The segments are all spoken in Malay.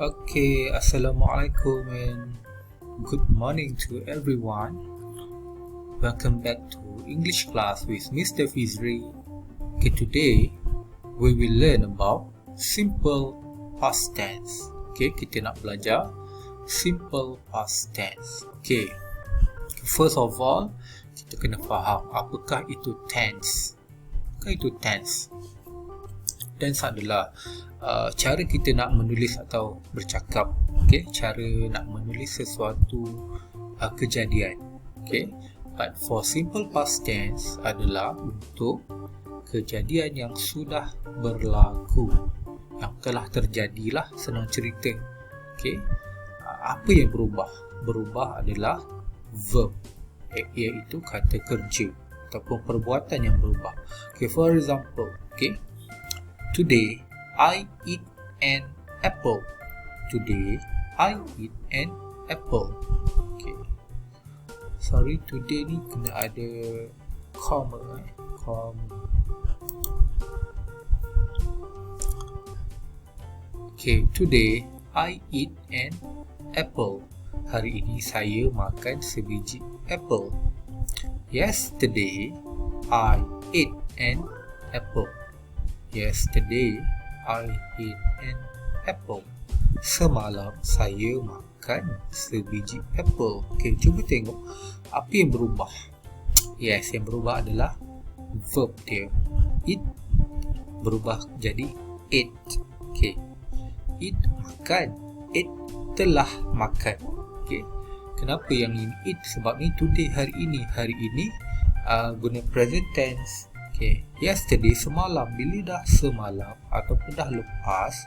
Okay, Assalamualaikum and good morning to everyone. Welcome back to English class with Mr. Fizri. Okay, today we will learn about simple past tense. Okay, kita nak belajar simple past tense. Okay, first of all, kita kena faham apakah itu tense. Apakah itu tense? Tense adalah cara kita nak menulis atau bercakap, okay? Cara nak menulis sesuatu kejadian, okay? But for simple past tense adalah untuk kejadian yang sudah berlaku, yang telah terjadilah, senang cerita, okay? Apa yang berubah? Berubah adalah verb, iaitu kata kerja ataupun perbuatan yang berubah. Okay, for example, okay? Today, I eat an apple. Today, I eat an apple. Okay. Sorry, today ni kena ada comma. Okay, today, I eat an apple. Hari ini saya makan sebiji apple. Yesterday, I ate an apple. Yesterday, I ate an apple. Semalam saya makan sebiji apple. Okay, cuba tengok apa yang berubah. Yes, yang berubah adalah verb dia. Eat berubah jadi ate. Okay, eat makan. Ate telah makan. Okay, kenapa yang ini eat? Sebab ni today, hari ini. Hari ini guna present tense. Okay. Yesterday, semalam. Bila dah semalam ataupun dah lepas,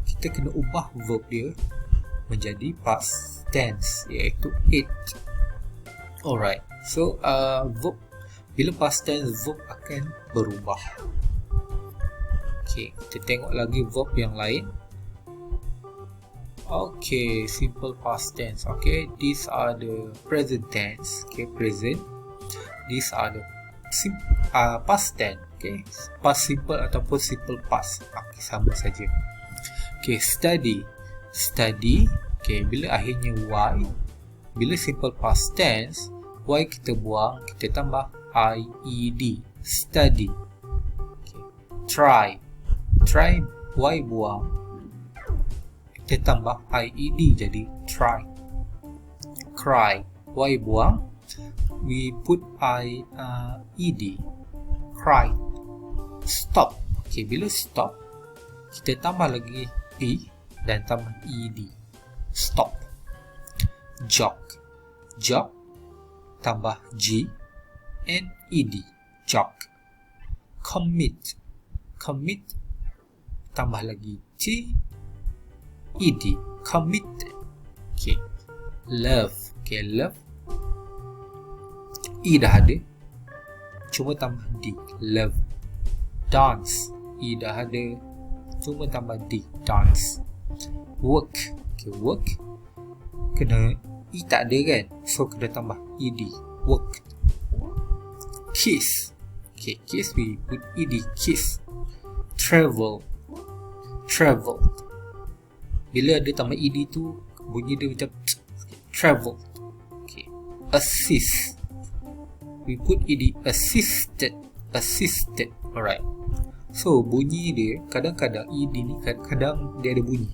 kita kena ubah verb dia menjadi past tense, iaitu ate. Alright, so verb, bila past tense, verb akan berubah. Okay, kita tengok lagi verb yang lain. Okay, simple past tense. Okay, these are the present tense. Okay, present. These are the past tense, okay, past simple ataupun simple past, okay, sama saja. Okay, study, okay, bila akhirnya y, bila simple past tense, y kita buang, kita tambah ied, study. Okay. Try, y buang, kita tambah ied jadi try. Cry, y buang, we put ed, cry. Stop, okay, bila stop kita tambah lagi e dan tambah ed, stop. Jog tambah g and ed, jog. Commit tambah lagi t, ed, commit. Okay, love, okay, love, e dah ada, cuma tambah d, love. Dance, e dah ada, cuma tambah d, dance. Work, okay, work kena e tak ada kan, so kena tambah ed, work. Kiss, okay, kiss we put ed, kiss. Travel, bila ada tambah ed tu bunyi dia macam travel. Okay. Assist, we put ed, assisted. Alright, so bunyi dia kadang-kadang ed ni kadang-kadang dia ada bunyi,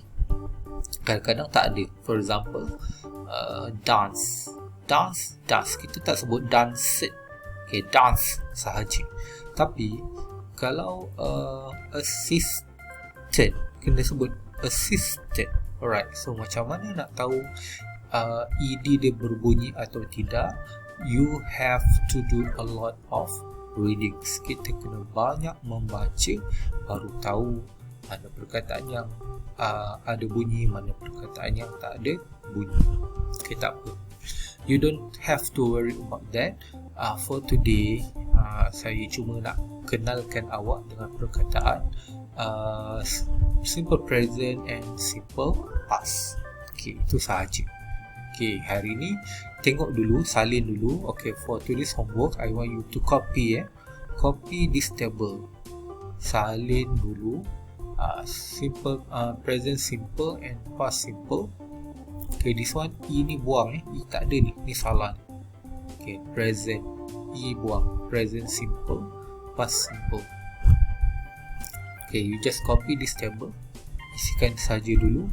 kadang-kadang tak ada. For example, dance, kita tak sebut danced, okay, dance sahaja. Tapi kalau assisted, kena sebut assisted. Alright, so macam mana nak tahu ed dia berbunyi atau tidak? You have to do a lot of readings. Kita kena banyak membaca baru tahu mana perkataan yang ada bunyi, mana perkataan yang tak ada bunyi. Okay, tak apa, you don't have to worry about that. For today, saya cuma nak kenalkan awak dengan perkataan simple present and simple past. Okay, itu sahaja. Okay, hari ni tengok dulu, salin dulu. Okay, for today's homework, I want you to copy this table. Salin dulu simple, present simple and past simple. Okay, this one E ni buang E tak ada ni salah ni. Okay, present E buang, present simple, past simple. Okay, you just copy this table, isikan saja dulu.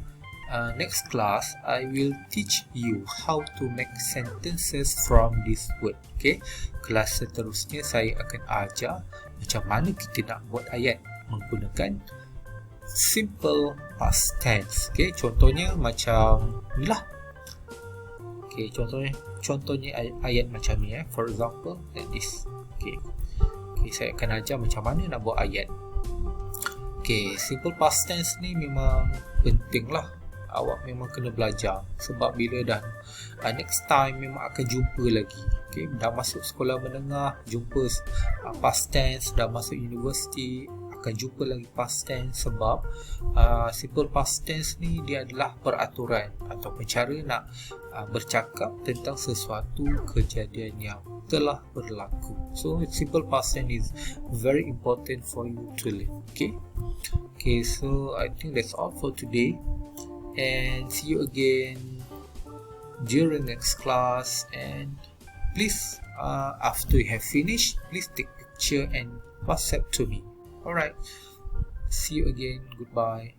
Next class, I will teach you how to make sentences from this word. Okay, kelas seterusnya saya akan ajar macam mana kita nak buat ayat menggunakan simple past tense. Okay, contohnya macam ni lah. Okay, contohnya ayat macam ni For example, like this. Okay, saya akan ajar macam mana nak buat ayat. Okay, simple past tense ni memang penting lah. Awak memang kena belajar sebab bila dah next time memang akan jumpa lagi. Okay, dah masuk sekolah menengah jumpa past tense, dah masuk universiti akan jumpa lagi past tense sebab simple past tense ni dia adalah peraturan ataupun cara nak bercakap tentang sesuatu kejadian yang telah berlaku. So simple past tense is very important for you to learn. Okay, so I think that's all for today. And see you again during next class, and please after you have finished, please take picture and WhatsApp to me. Alright, see you again, goodbye.